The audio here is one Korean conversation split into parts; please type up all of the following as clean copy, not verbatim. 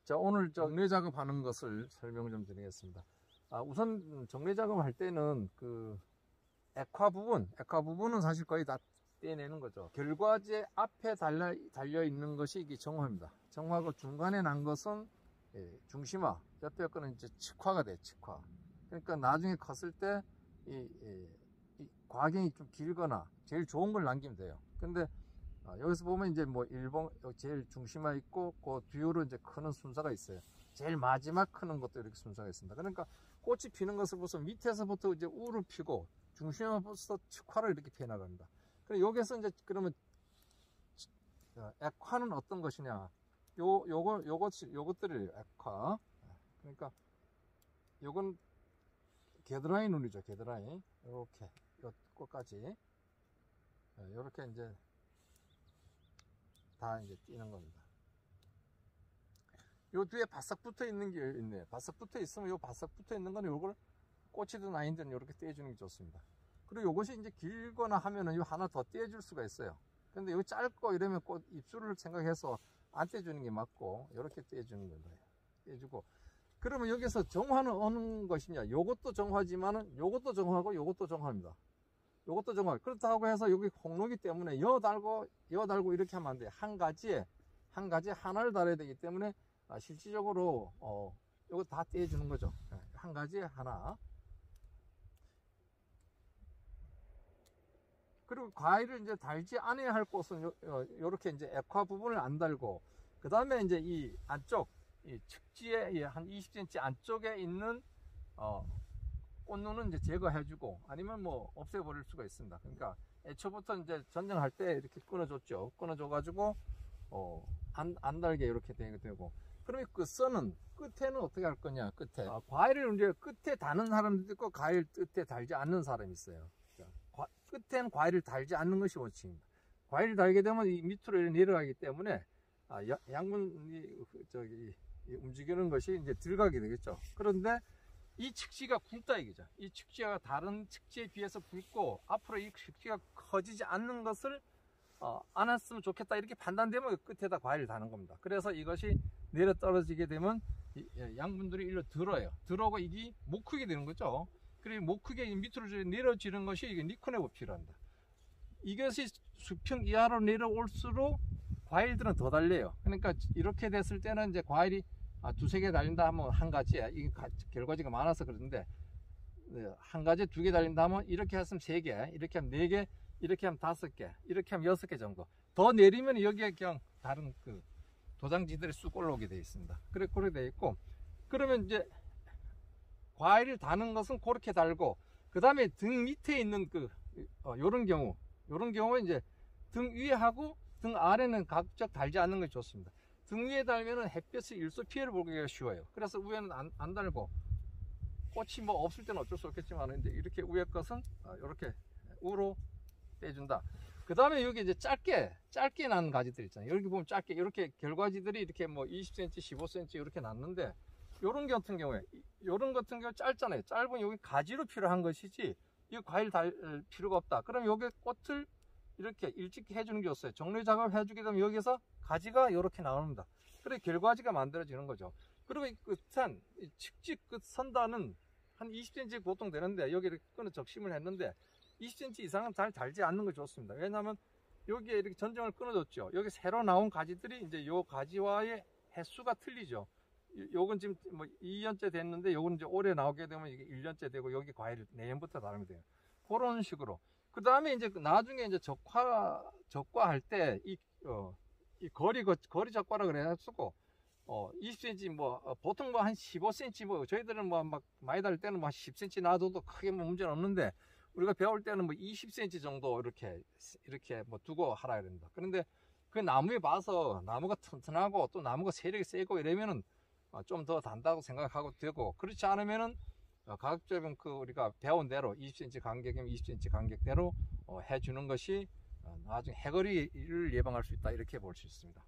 자, 오늘 정례 작업하는 것을 설명 좀 드리겠습니다. 우선 정례 작업할 때는 그 액화 부분은 사실 거의 다 떼내는 거죠. 결과제 앞에 달려 있는 것이 이게 정화입니다. 정화고 중간에 난 것은 중심화, 옆에 거는 이제 측화가 돼, 측화. 그러니까 나중에 컸을 때 이 과경이 좀 길거나 제일 좋은 걸 남기면 돼요. 근데 여기서 보면 이제 뭐 1번 제일 중심화 있고 그 뒤로 이제 크는 순서가 있어요. 제일 마지막 크는 것도 이렇게 순서가 있습니다. 그러니까 꽃이 피는 것을 보면 밑에서부터 이제 우를 피고 중심화부터 측화를 이렇게 피해 나갑니다. 그럼 여기서 이제 그러면 액화는 어떤 것이냐? 요것들이 액화. 그러니까 요건 게드라인 눈이죠. 게드라인. 이렇게 요 꽃까지 이렇게 이제 다 이제 띄는 겁니다. 요 뒤에 바싹 붙어 있는 게 있네. 바싹 붙어 있으면 요 바싹 붙어 있는 거는 요걸 꽃이든 아니든 이렇게 떼주는 게 좋습니다. 그리고 요것이 이제 길거나 하면은 요 하나 더 떼줄 수가 있어요. 근데 요 짧고 이러면 꽃 입술을 생각해서 안 떼주는 게 맞고 이렇게 떼주는 거예요. 떼주고. 그러면 여기서 정화는 어느 것이냐? 요것도 정화지만은 요것도 정화고 요것도 정화입니다. 요것도 정화. 그렇다고 해서 여기 홍로기 때문에 여 달고 이렇게 하면 안 돼요. 한 가지에 하나를 달아야 되기 때문에 실질적으로 요거 다 떼주는 거죠. 한 가지에 하나. 그리고 과일을 이제 달지 않아야 할 곳은 요렇게 이제 액화 부분을 안 달고, 그 다음에 이제 이 안쪽 이 측지에 한 20cm 안쪽에 있는 꽃눈은 이제 제거해주고 아니면 뭐 없애버릴 수가 있습니다. 그러니까 애초부터 이제 전쟁할 때 이렇게 끊어줬죠. 끊어줘가지고 안 달게 이렇게 되고. 그러면 끝에는 어떻게 할 거냐? 끝에 과일을 이제 끝에 다는 사람도 있고 과일 끝에 달지 않는 사람이 있어요. 끝에는 과일을 달지 않는 것이 원칙입니다. 과일을 달게 되면 이 밑으로 내려가기 때문에 양분이 움직이는 것이 이제 들어가게 되겠죠. 그런데 이 측지가 굵다 이거죠. 이 측지가 다른 측지에 비해서 굵고 앞으로 이 측지가 커지지 않는 것을 안 했으면 좋겠다 이렇게 판단되면 끝에다 과일을 다는 겁니다. 그래서 이것이 내려 떨어지게 되면 양분들이 일로 들어오고 이게 못 크게 되는 거죠. 그리고 못 크게 밑으로 내려지는 것이 이게 니코네고 필요합니다. 이것이 수평 이하로 내려올수록 과일들은 더 달려요. 그러니까 이렇게 됐을 때는 이제 과일이 두세 개 달린다 하면 한 가지에 이 결과지가 많아서 그러는데, 한 가지에 2개 달린다 하면 이렇게 했으면 3개, 이렇게 하면 4개, 이렇게 하면 5개, 이렇게 하면 6개 정도. 더 내리면 여기에 그냥 다른 그 도장지들이 쑥 올라오게 되어 있습니다. 그렇게 되어 있고, 그러면 이제 과일을 다는 것은 그렇게 달고, 그 다음에 등 밑에 있는 요런 경우 이제 등 위에 하고 등 아래는 각각 달지 않는 것이 좋습니다. 등 위에 달면은 햇볕의 일소 피해를 보기가 쉬워요. 그래서 위에는 안 달고, 꽃이 뭐 없을 때는 어쩔 수 없겠지만 이제 이렇게 위에 것은 이렇게 우로 빼준다. 그 다음에 여기 이제 짧게 난 가지들 있잖아요. 여기 보면 짧게 이렇게 결과지들이 이렇게 뭐 20cm, 15cm 이렇게 났는데, 요런 같은 경우에 짧잖아요. 짧은 여기 가지로 필요한 것이지 이 과일 달 필요가 없다. 그럼 여기 꽃을 이렇게 일찍 해주는 게 없어요. 정리 작업을 해주게 되면 여기서 가지가 이렇게 나옵니다. 그래 결과지가 만들어지는 거죠. 그리고 이 끝선, 이 측지 끝 선단은 한 20cm 보통 되는데 여기를 끊어 적심을 했는데 20cm 이상은 잘 달지 않는 게 좋습니다. 왜냐하면 여기에 이렇게 전정을 끊어줬죠. 여기 새로 나온 가지들이 이제 요 가지와의 횟수가 틀리죠. 요건 지금 뭐 2년째 됐는데 요건 이제 올해 나오게 되면 이게 1년째 되고 여기 과일을 내년부터 달면 돼요. 그런 식으로. 그 다음에 이제 나중에 이제 적과할 때 이 거리 적과라 그래가지고 20cm 뭐 보통 뭐 한 15cm 뭐 저희들은 뭐 막 많이 달 때는 뭐 10cm 놔둬도 크게 뭐 문제는 없는데 우리가 배울 때는 뭐 20cm 정도 이렇게 뭐 두고 하라 그럽니다. 그런데 그 나무에 봐서 나무가 튼튼하고 또 나무가 세력이 세고 이러면은 좀 더 단다고 생각하고 되고, 그렇지 않으면은 가급적이면 우리가 배운 대로 20cm 간격이면 20cm 간격대로 해주는 것이 나중에 해거리를 예방할 수 있다 이렇게 볼 수 있습니다.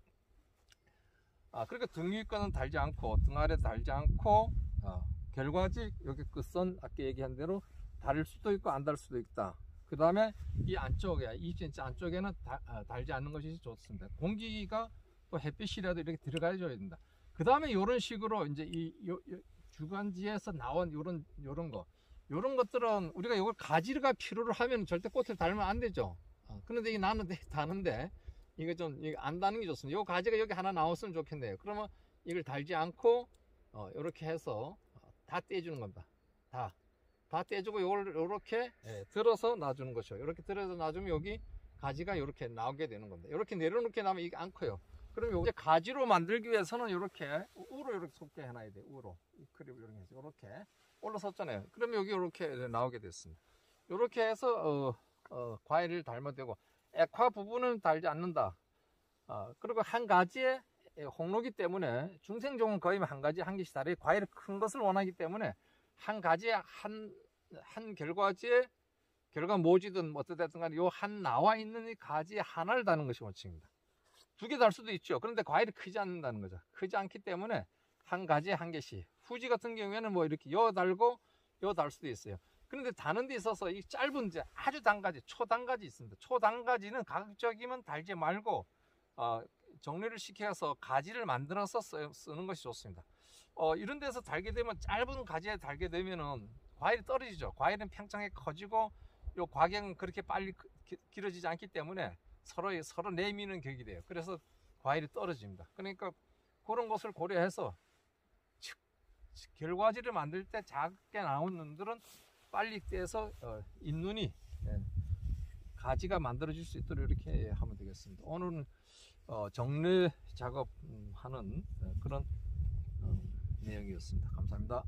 그러니까 등 위 거는 달지 않고 등 아래 달지 않고 결과지 여기 끝선 아까 얘기한 대로 달 수도 있고 안 달 수도 있다. 그 다음에 이 안쪽에 20cm 안쪽에는 달지 않는 것이 좋습니다. 공기가 또 햇빛이라도 이렇게 들어가줘야 된다. 그 다음에 이런 식으로 이제 주간지에서 나온 요런 것들은 우리가 이걸 가지가 필요로 하면 절대 꽃을 달면 안 되죠. 그런데 이게 나는 다는데 이거 좀 안 다는 게 좋습니다. 요 가지가 여기 하나 나왔으면 좋겠네요. 그러면 이걸 달지 않고 이렇게 해서 다 떼주는 겁니다. 다 떼주고 요렇게 들어서 놔주는 것이요. 이렇게 들어서 놔주면 여기 가지가 이렇게 나오게 되는 겁니다. 이렇게 내려놓게 나면 이게 안 커요. 그럼 요게 가지로 만들기 위해서는 이렇게 우로 이렇게 솟게 해놔야 돼요. 우로 이 크립 이렇게 해서 이렇게 올라섰잖아요. 그러면 여기 이렇게 나오게 됐습니다. 이렇게 해서 과일을 달면 되고, 액화 부분은 달지 않는다. 그리고 한 가지의 홍로기 때문에 중생종은 거의 한 가지 한 개씩 달아요. 과일이 큰 것을 원하기 때문에 한 가지에 한 결과지에 결과 모지든 어떻든 간에 요 한 나와 있는 이 가지에 하나를 다는 것이 원칙입니다. 두 개 달 수도 있죠. 그런데 과일이 크지 않는다는 거죠. 크지 않기 때문에 한 가지에 한 개씩. 후지 같은 경우에는 뭐 이렇게 요 달고 요 달 수도 있어요. 그런데 다는 데 있어서 이 짧은 이제 아주 단가지, 초단가지 있습니다. 초단가지는 가급적이면 달지 말고 정리를 시켜서 가지를 만들어서 쓰는 것이 좋습니다. 이런 데서 달게 되면 짧은 가지에 달게 되면은 과일이 떨어지죠. 과일은 팽창해 커지고 요 과경은 그렇게 빨리 길어지지 않기 때문에 서로 내미는 격이 돼요. 그래서 과일이 떨어집니다. 그러니까 그런 것을 고려해서 결과지를 만들 때 작게 나온 놈들은 빨리 떼서 잇눈이 가지가 만들어질 수 있도록 이렇게 하면 되겠습니다. 오늘은 정리 작업하는 그런 내용이었습니다. 감사합니다.